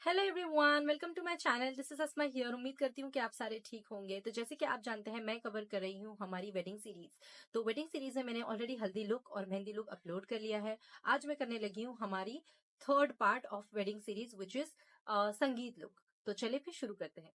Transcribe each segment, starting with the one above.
Hello everyone, welcome to my channel. This is Asma here. उम्मीद करती हूँ कि आप सारे ठीक होंगे। तो जैसे कि आप जानते हैं, मैं कवर कर रही हूँ हमारी वेडिंग सीरीज। तो वेडिंग सीरीज में मैंने ऑलरेडी हल्दी लुक और मेहंदी लुक अपलोड कर लिया है। आज मैं करने लगी हूँ हमारी third part of wedding series which is संगीत लुक। तो चलिए फिर शुरू करते हैं।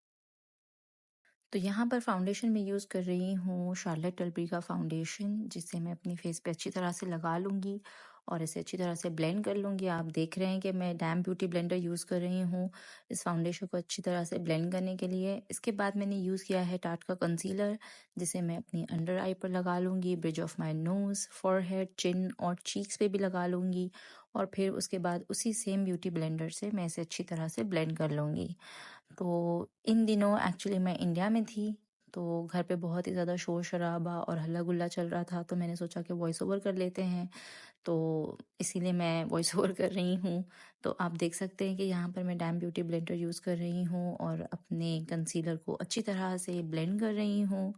तो यहाँ पर फाउंडेशन मैं यूज़ कर रही हूँ शार्लेट टल्बरी का फाउंडेशन, जिसे मैं अपनी फेस पे अच्छी तरह से लगा लूँगी और इसे अच्छी तरह से ब्लेंड कर लूँगी। आप देख रहे हैं कि मैं डैम ब्यूटी ब्लेंडर यूज़ कर रही हूँ इस फाउंडेशन को अच्छी तरह से ब्लेंड करने के लिए। इसके बाद मैंने यूज़ किया है टाट का कंसीलर, जिसे मैं अपनी अंडर आई पर लगा लूँगी, bridge of my nose, forehead, chin और चीक्स पे भी लगा लूँगी। और फिर उसके बाद उसी सेम ब्यूटी ब्लेंडर से मैं इसे अच्छी तरह से ब्लेंड कर लूँगी। तो इन दिनों एक्चुअली मैं इंडिया में थी, तो घर पे बहुत ही ज़्यादा शोर शराबा और हल्ला गुल्ला चल रहा था, तो मैंने सोचा कि वॉइस ओवर कर लेते हैं, तो इसीलिए मैं वॉइस ओवर कर रही हूँ। तो आप देख सकते हैं कि यहाँ पर मैं डैम ब्यूटी ब्लेंडर यूज़ कर रही हूँ और अपने कंसीलर को अच्छी तरह से ब्लेंड कर रही हूँ।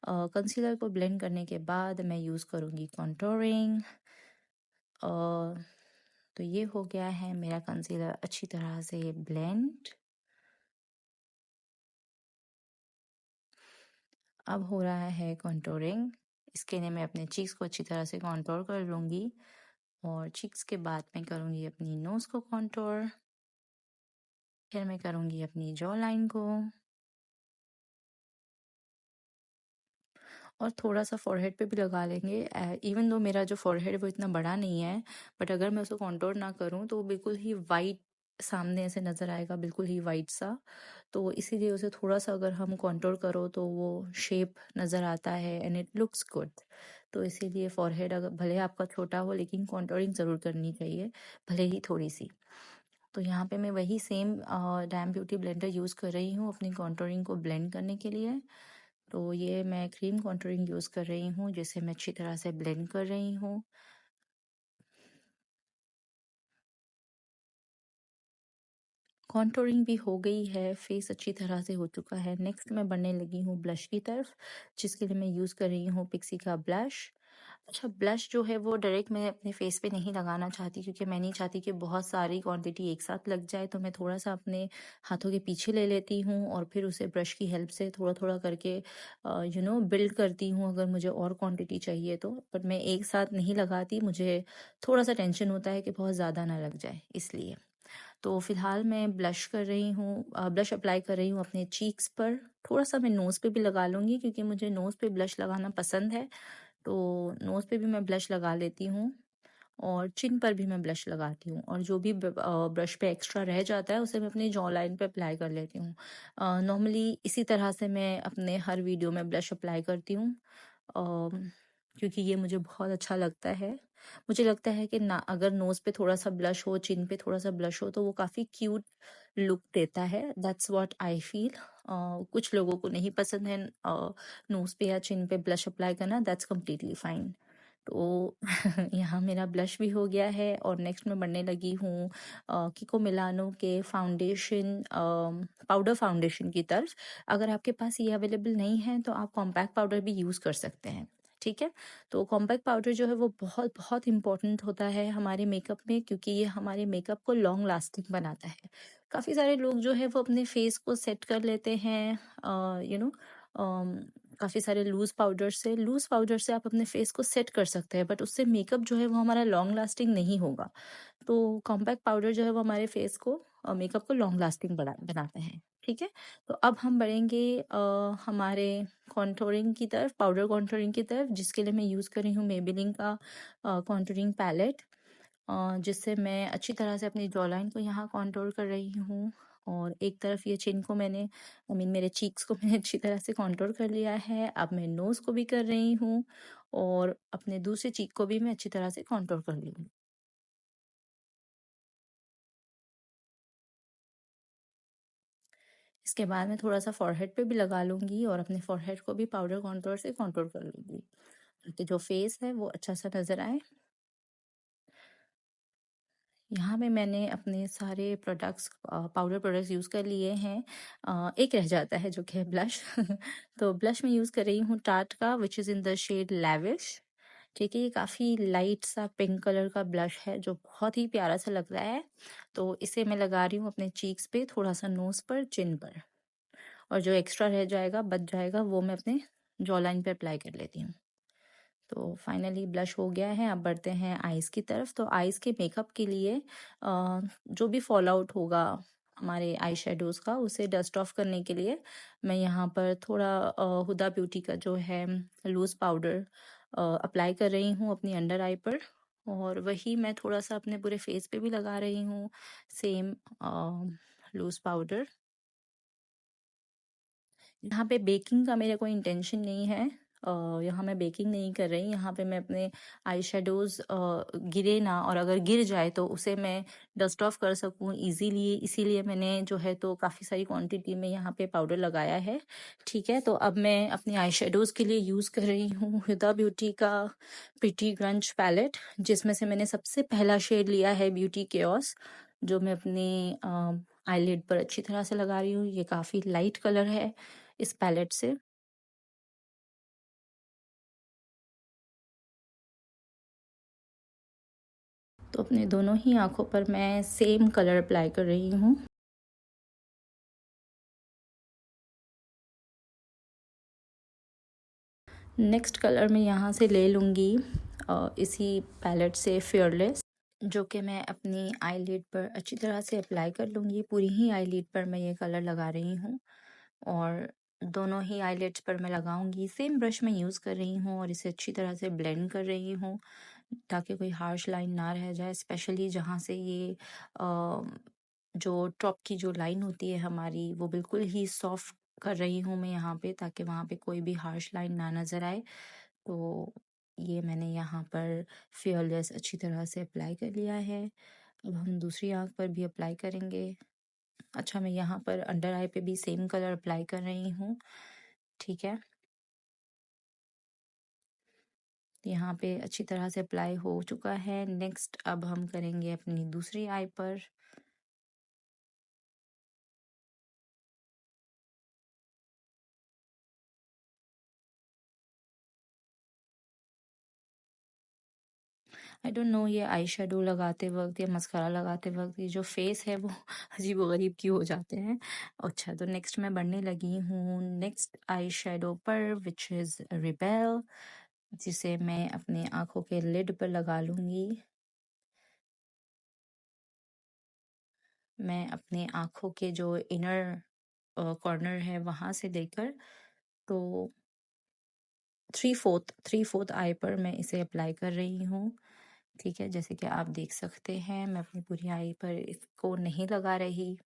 कंसीलर को ब्लेंड करने के बाद मैं यूज़ करूँगी कॉन्टोरिंग। तो ये हो गया है मेरा कंसीलर अच्छी तरह से ब्लेंड। अब हो रहा है कॉन्टोरिंग। इसके लिए मैं अपने चीक्स को अच्छी तरह से कॉन्टोर कर लूँगी और चीक्स के बाद मैं करूँगी अपनी नोज़ को कॉन्टोर। फिर मैं करूँगी अपनी जॉ लाइन को और थोड़ा सा फॉरहेड पे भी लगा लेंगे। इवन दो मेरा जो फॉरहेड है वो इतना बड़ा नहीं है, बट अगर मैं उसको कॉन्टोर ना करूँ तो वो बिल्कुल ही वाइट सामने ऐसे नज़र आएगा, बिल्कुल ही वाइट सा। तो इसीलिए उसे थोड़ा सा अगर हम कॉन्टोर करो तो वो शेप नज़र आता है एंड इट लुक्स गुड। तो इसीलिए फॉरहेड अगर भले आपका छोटा हो, लेकिन कॉन्टोरिंग ज़रूर करनी चाहिए, भले ही थोड़ी सी। तो यहाँ पे मैं वही same dam beauty blender use कर रही हूँ अपनी कॉन्टोरिंग को ब्लेंड करने के लिए। तो ये मैं क्रीम कॉन्टोरिंग यूज़ कर रही हूँ, जिसे मैं अच्छी तरह से ब्लेंड कर रही हूँ। कॉन्टोरिंग भी हो गई है, फेस अच्छी तरह से हो चुका है। नेक्स्ट मैं बढ़ने लगी हूँ ब्लश की तरफ, जिसके लिए मैं यूज़ कर रही हूँ पिक्सी का ब्लश। अच्छा, ब्लश जो है वो डायरेक्ट मैं अपने फेस पे नहीं लगाना चाहती, क्योंकि मैं नहीं चाहती कि बहुत सारी क्वांटिटी एक साथ लग जाए। तो मैं थोड़ा सा अपने हाथों के पीछे ले लेती हूँ और फिर उसे ब्रश की हेल्प से थोड़ा थोड़ा करके बिल्ड करती हूँ, अगर मुझे और क्वांटिटी चाहिए तो। बट मैं एक साथ नहीं लगाती, मुझे थोड़ा सा टेंशन होता है कि बहुत ज़्यादा ना लग जाए, इसलिए। तो फिलहाल मैं ब्लश कर रही हूँ, ब्लश अप्लाई कर रही हूँ अपने चीक्स पर। थोड़ा सा मैं नोज़ पे भी लगा लूँगी, क्योंकि मुझे नोज़ पे ब्लश लगाना पसंद है। तो नोज़ पे भी मैं ब्लश लगा लेती हूँ और चिन पर भी मैं ब्लश लगाती हूँ, और जो भी ब्रश पे एक्स्ट्रा रह जाता है उसे मैं अपनी जॉ लाइन पे अप्लाई कर लेती हूँ। नॉर्मली इसी तरह से मैं अपने हर वीडियो में ब्लश अप्लाई करती हूँ, क्योंकि ये मुझे बहुत अच्छा लगता है। मुझे लगता है कि ना, अगर नोज़ पे थोड़ा सा ब्लश हो, चिन पे थोड़ा सा ब्लश हो, तो वो काफ़ी क्यूट लुक देता है। That's what I feel. कुछ लोगों को नहीं पसंद है नोज़ पे या चिन पे ब्लश अप्लाई करना, दैट्स कम्प्लीटली फाइन। तो यहाँ मेरा ब्लश भी हो गया है और नेक्स्ट मैं बढ़ने लगी हूँ किको मिलानो के फाउंडेशन, पाउडर फाउंडेशन की तरफ। अगर आपके पास ये अवेलेबल नहीं है तो आप कॉम्पैक्ट पाउडर भी यूज़ कर सकते हैं, ठीक है। तो कॉम्पैक्ट पाउडर जो है वो बहुत बहुत इंपॉर्टेंट होता है हमारे मेकअप में, क्योंकि ये हमारे मेकअप को लॉन्ग लास्टिंग बनाता है। काफ़ी सारे लोग जो है वो अपने फेस को सेट कर लेते हैं, यू नो काफ़ी सारे लूज़ पाउडर से आप अपने फेस को सेट कर सकते हैं, बट उससे मेकअप जो है वो हमारा लॉन्ग लास्टिंग नहीं होगा। तो कॉम्पैक्ट पाउडर जो है वो हमारे फेस को मेकअप को लॉन्ग लास्टिंग बनाते हैं, ठीक है। तो अब हम बढ़ेंगे हमारे कॉन्टोरिंग की तरफ, पाउडर कॉन्टोरिंग की तरफ, जिसके लिए मैं यूज़ कर रही हूँ मेबेलिन का कॉन्टोरिंग पैलेट, जिससे मैं अच्छी तरह से अपनी जॉ लाइन को यहाँ कॉन्टोर कर रही हूँ। और एक तरफ ये चिन को मैंने, मेरे चीक्स को मैंने अच्छी तरह से कॉन्टोर कर लिया है। अब मैं नोज़ को भी कर रही हूँ और अपने दूसरे चीक को भी मैं अच्छी तरह से कॉन्टोर कर लूँगी। इसके बाद मैं थोड़ा सा फॉरहेड पे भी लगा लूँगी और अपने फॉरहेड को भी पाउडर कॉन्टोर से कॉन्टोर कर लूँगी, ताकि जो फेस है वो अच्छा सा नज़र आए। यहाँ पे मैंने अपने सारे प्रोडक्ट्स, पाउडर प्रोडक्ट्स यूज़ कर लिए हैं। एक रह जाता है जो कि है ब्लश। तो ब्लश मैं यूज़ कर रही हूँ टाट का, which is in the shade lavish. ठीक है, ये काफ़ी लाइट सा पिंक कलर का ब्लश है जो बहुत ही प्यारा सा लग रहा है। तो इसे मैं लगा रही हूँ अपने चीक्स पे, थोड़ा-सा नोज़ पर, चिन पर, और जो एक्स्ट्रा रह जाएगा, बच जाएगा, वो मैं अपने जॉ लाइन पे अप्लाई कर लेती हूँ। तो फाइनली ब्लश हो गया है, अब बढ़ते हैं आईज़ की तरफ। तो आईज़ के मेकअप के लिए जो भी फॉल आउट होगा हमारे आई शेडोज़ का, उसे डस्ट ऑफ करने के लिए मैं यहाँ पर थोड़ा हुदा ब्यूटी का जो है लूज़ पाउडर अप्लाई कर रही हूँ अपनी अंडर आई पर, और वही मैं थोड़ा-सा अपने पूरे फेस पे भी लगा रही हूँ, सेम लूज़ पाउडर। यहाँ पे बेकिंग का मेरा कोई इंटेंशन नहीं है। यहाँ मैं बेकिंग नहीं कर रही, यहाँ पे मैं अपने आई शेडोज़ गिरे ना, और अगर गिर जाए तो उसे मैं डस्ट ऑफ कर सकूँ ईज़िली, इसीलिए मैंने जो है तो काफ़ी सारी क्वांटिटी में यहाँ पे पाउडर लगाया है। ठीक है, तो अब मैं अपनी आई शेडोज़ के लिए यूज़ कर रही हूँ हुदा ब्यूटी का प्रिटी ग्रंच पैलेट, जिसमें से मैंने सबसे पहला शेड लिया है ब्यूटी केओस, जो मैं अपनी आईलिड पर अच्छी तरह से लगा रही हूँ। ये काफ़ी लाइट कलर है इस पैलेट से। तो अपने दोनों ही आँखों पर मैं सेम कलर अप्लाई कर रही हूँ। नेक्स्ट कलर मैं यहाँ से ले लूँगी इसी पैलेट से फेयरलेस, जो कि मैं अपनी आईलिड पर अच्छी तरह से अप्लाई कर लूँगी। पूरी ही आईलिड पर मैं ये कलर लगा रही हूँ, और दोनों ही आईलिड्स पर मैं लगाऊंगी। सेम ब्रश मैं यूज़ कर रही हूँ और इसे अच्छी तरह से ब्लेंड कर रही हूँ, ताकि कोई हार्श लाइन ना रह जाए, स्पेशली जहाँ से ये जो टॉप की जो लाइन होती है हमारी, वो बिल्कुल ही सॉफ्ट कर रही हूँ मैं यहाँ पे, ताकि वहाँ पे कोई भी हार्श लाइन ना नज़र आए। तो ये मैंने यहाँ पर फेयरलेस अच्छी तरह से अप्लाई कर लिया है। अब हम दूसरी आँख पर भी अप्लाई करेंगे। अच्छा, मैं यहाँ पर अंडर आई पे भी सेम कलर अप्लाई कर रही हूँ। ठीक है, यहाँ पे अच्छी तरह से अप्लाई हो चुका है। नेक्स्ट अब हम करेंगे अपनी दूसरी आई पर। आई डोंट नो, ये आई शेडो लगाते वक्त या मस्कारा लगाते वक्त ये जो फेस है वो अजीब गरीब क्यों हो जाते हैं। अच्छा, तो नेक्स्ट मैं बढ़ने लगी हूँ नेक्स्ट आई शेडो पर, विच इज़ रिबेल, जिसे मैं अपने आँखों के लिड पर लगा लूँगी। मैं अपने आँखों के जो इनर कॉर्नर है वहाँ से देकर, तो थ्री फोर्थ आई पर मैं इसे अप्लाई कर रही हूँ। ठीक है, जैसे कि आप देख सकते हैं मैं अपनी पूरी आई पर इसको नहीं लगा रही,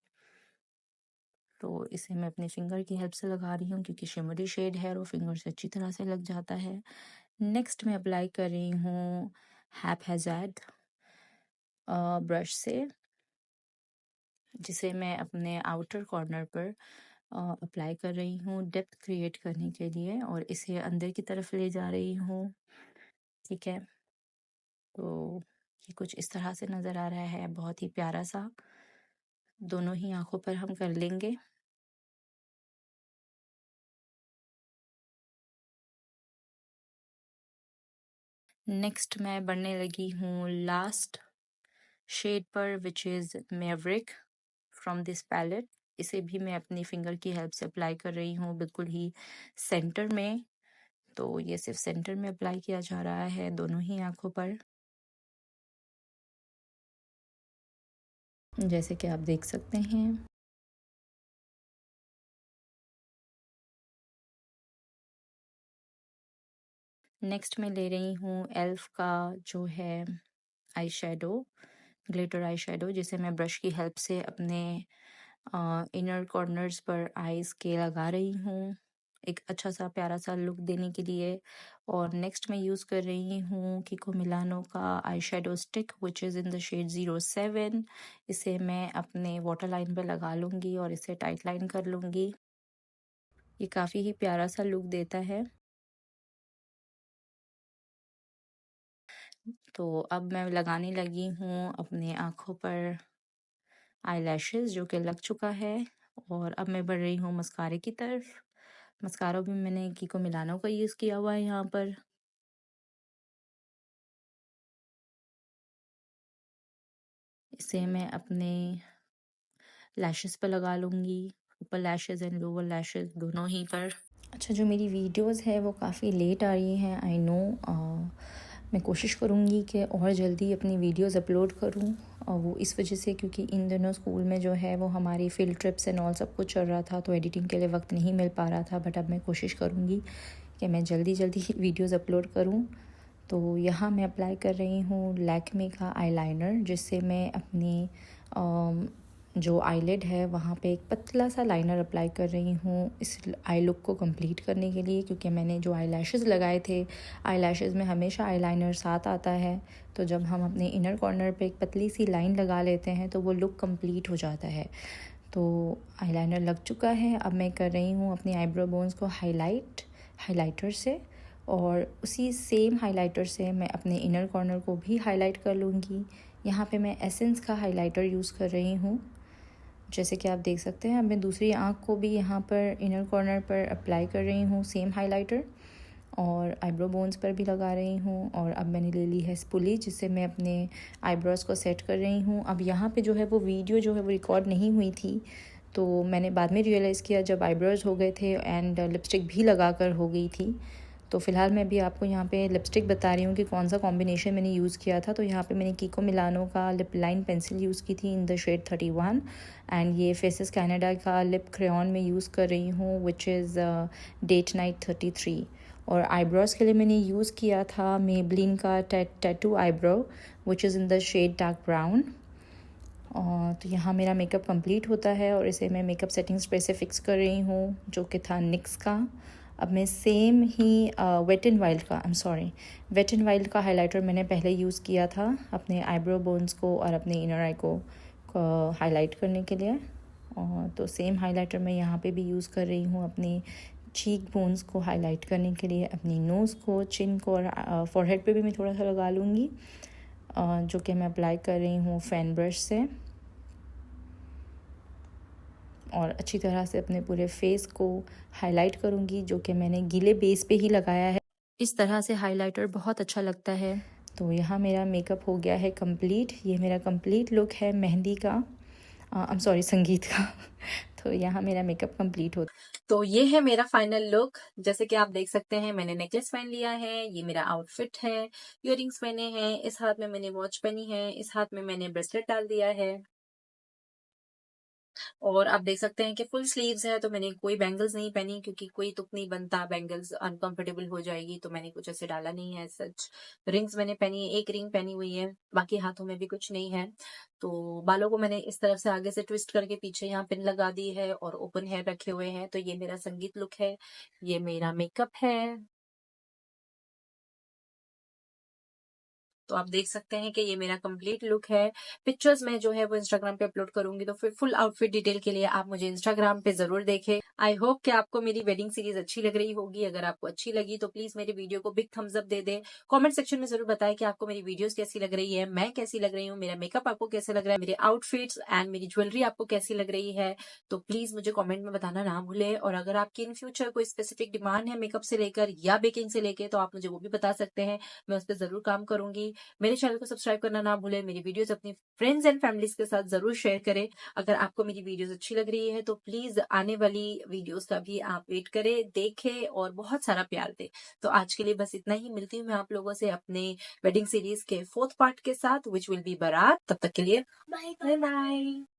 तो इसे मैं अपने फिंगर की हेल्प से लगा रही हूँ, क्योंकि शिमरी शेड है और वो फिंगर से अच्छी तरह से लग जाता है। नेक्स्ट मैं अप्लाई कर रही हूँ हैप्पीज़ेड ब्रश से, जिसे मैं अपने आउटर कॉर्नर पर अप्लाई कर रही हूँ डेप्थ क्रिएट करने के लिए, और इसे अंदर की तरफ ले जा रही हूँ। ठीक है, तो ये कुछ इस तरह से नज़र आ रहा है, बहुत ही प्यारा सा। दोनों ही आँखों पर हम कर लेंगे। नेक्स्ट मैं बढ़ने लगी हूँ लास्ट शेड पर, which is Maverick from this palette. इसे भी मैं अपनी फिंगर की हेल्प से अप्लाई कर रही हूँ, बिल्कुल ही सेंटर में। तो ये सिर्फ सेंटर में अप्लाई किया जा रहा है दोनों ही आँखों पर, जैसे कि आप देख सकते हैं। नेक्स्ट मैं ले रही हूँ एल्फ का जो है eye shadow, glitter eye shadow, जिसे मैं ब्रश की हेल्प से अपने इनर कॉर्नर्स पर आईज के लगा रही हूँ, एक अच्छा सा प्यारा सा लुक देने के लिए। और नेक्स्ट मैं यूज़ कर रही हूँ किको मिलानो का eye shadow stick, which is in the shade 07। इसे मैं अपने वाटर लाइन पर लगा लूँगी और इसे टाइट लाइन कर लूँगी। ये काफ़ी ही प्यारा सा लुक देता है। तो अब मैं लगाने लगी हूँ अपने आँखों पर आईलैशेस, जो कि लग चुका है, और अब मैं बढ़ रही हूँ मस्कारे की तरफ। मस्कारा भी मैंने कीको मिलानो का यूज़ किया हुआ है यहाँ पर। इसे मैं अपने लैशेस पर लगा लूँगी, ऊपर लैशेस एंड लोअर लैशेस दोनों ही पर। अच्छा, जो मेरी वीडियोस है वो काफ़ी लेट आ रही हैं, आई नो। मैं कोशिश करूँगी कि और जल्दी अपनी वीडियोस अपलोड करूँ, और वो इस वजह से क्योंकि इन दिनों स्कूल में जो है वो हमारी फील्ड ट्रिप्स एंड ऑल सब कुछ चल रहा था, तो एडिटिंग के लिए वक्त नहीं मिल पा रहा था। बट अब मैं कोशिश करूँगी कि मैं जल्दी जल्दी वीडियोस अपलोड करूँ। तो यहाँ मैं अप्लाई कर रही हूँ लैक्मे का आईलाइनर, जिससे मैं अपनी जो आईलिड है वहाँ पे एक पतला सा लाइनर अप्लाई कर रही हूँ इस आई लुक को कंप्लीट करने के लिए, क्योंकि मैंने जो आई लैशेज़ लगाए थे, आई लैशेज़ में हमेशा आई लाइनर साथ आता है। तो जब हम अपने इनर कॉर्नर पे एक पतली सी लाइन लगा लेते हैं तो वो लुक कंप्लीट हो जाता है। तो आई लाइनर लग चुका है। अब मैं कर रही हूँ अपनी आईब्रो बोन्स को हाइलाइटर से, और उसी सेम हाइलाइटर से मैं अपने इनर कॉर्नर को भी हाईलाइट कर लूँगी। यहाँ पे मैं एसेंस का हाइलाइटर यूज़ कर रही हूँ, जैसे कि आप देख सकते हैं। अब मैं दूसरी आँख को भी यहाँ पर इनर कॉर्नर पर अप्लाई कर रही हूँ सेम हाइलाइटर, और आईब्रो बोन्स पर भी लगा रही हूँ। और अब मैंने ले ली है स्पूली, जिससे मैं अपने आईब्रोज़ को सेट कर रही हूँ। अब यहाँ पे जो है वो वीडियो जो है वो रिकॉर्ड नहीं हुई थी, तो मैंने बाद में रियलाइज़ किया जब आईब्रोज़ हो गए थे एंड लिपस्टिक भी लगा कर हो गई थी। तो फ़िलहाल मैं भी आपको यहाँ पे लिपस्टिक बता रही हूँ कि कौन सा कॉम्बिनेशन मैंने यूज़ किया था। तो यहाँ पे मैंने कीको मिलानो का लिप लाइन पेंसिल यूज़ की थी इन द शेड 31, एंड ये फेसेस कनाडा का लिप क्रेयॉन में यूज़ कर रही हूँ, विच इज़ डेट नाइट 33। और आईब्रोज़ के लिए मैंने यूज़ किया था मेबलिन का tattoo eyebrow, which is in the shade dark brown. तो यहाँ मेरा मेकअप कंप्लीट होता है, और इसे मैं मेकअप सेटिंग स्प्रे से फिक्स कर रही हूँ, जो कि था निक्स का। अब मैं सेम ही वेट एंड वाइल्ड का हाइलाइटर मैंने पहले यूज़ किया था अपने आईब्रो बोन्स को और अपने इनर आई को हाईलाइट करने के लिए। तो सेम हाइलाइटर मैं यहाँ पे भी यूज़ कर रही हूँ अपने चीक बोन्स को हाईलाइट करने के लिए, अपनी नोज़ को, चिन को, और फॉरहेड पे भी मैं थोड़ा सा लगा लूँगी, जो कि मैं अप्लाई कर रही हूँ फैन ब्रश से। और अच्छी तरह से अपने पूरे फेस को हाईलाइट करूँगी, जो कि मैंने गीले बेस पे ही लगाया है। इस तरह से हाइलाइटर बहुत अच्छा लगता है। तो यहाँ मेरा मेकअप हो गया है कंप्लीट। ये मेरा कंप्लीट लुक है मेहंदी का, संगीत का। तो यहाँ मेरा मेकअप कंप्लीट होता है। तो ये है मेरा फाइनल लुक। जैसे कि आप देख सकते हैं, मैंने नेकलेस पहन लिया है, ये मेरा आउटफिट है, इयररिंग्स पहने हैं, इस हाथ में मैंने वॉच पहनी है, इस हाथ में मैंने ब्रेसलेट डाल दिया है, और आप देख सकते हैं कि फुल स्लीव्स है। तो मैंने कोई बैंगल्स नहीं पहनी, क्योंकि कोई तुक नहीं बनता, बैंगल्स अनकंफर्टेबल हो जाएगी, तो मैंने कुछ ऐसे डाला नहीं है। सच रिंग्स मैंने पहनी है, एक रिंग पहनी हुई है, बाकी हाथों में भी कुछ नहीं है। तो बालों को मैंने इस तरफ से आगे से ट्विस्ट करके पीछे यहाँ पिन लगा दी है, और ओपन हेयर रखे हुए हैं। तो ये मेरा संगीत लुक है, ये मेरा मेकअप है। तो आप देख सकते हैं कि ये मेरा कंप्लीट लुक है। पिक्चर्स मैं जो है वो इंस्टाग्राम पे अपलोड करूंगी, तो फिर फुल आउटफिट डिटेल के लिए आप मुझे इंस्टाग्राम पे जरूर देखें। आई होप कि आपको मेरी वेडिंग सीरीज अच्छी लग रही होगी। अगर आपको अच्छी लगी तो प्लीज मेरे वीडियो को बिग थम्स अप दे दें। कमेंट सेक्शन में जरूर बताएं कि आपको मेरी वीडियोस कैसी लग रही है, मैं कैसी लग रही हूँ, मेरा मेकअप आपको कैसे लग रहा है, मेरे आउटफिट्स एंड मेरी ज्वेलरी आपको कैसी लग रही है। तो प्लीज मुझे कॉमेंट में बताना ना भूले। और अगर आपकी इन फ्यूचर कोई स्पेसिफिक डिमांड है मेकअप से लेकर या बेकिंग से लेकर, तो आप मुझे वो भी बता सकते हैं, मैं उस पर जरूर काम करूंगी। मेरे चैनल को सब्सक्राइब करना ना भूलें। मेरी वीडियोस अपने फ्रेंड्स एंड फैमिलीज के साथ जरूर शेयर करें। अगर आपको मेरी वीडियोस अच्छी लग रही है तो प्लीज आने वाली वीडियोस का भी आप वेट करें, देखें और बहुत सारा प्यार दें। तो आज के लिए बस इतना ही। मिलती हूँ मैं आप लोगों से अपने वेडिंग सीरीज के 4th पार्ट के साथ, विच विल बी बारात। तब तक के लिए बाय बाय।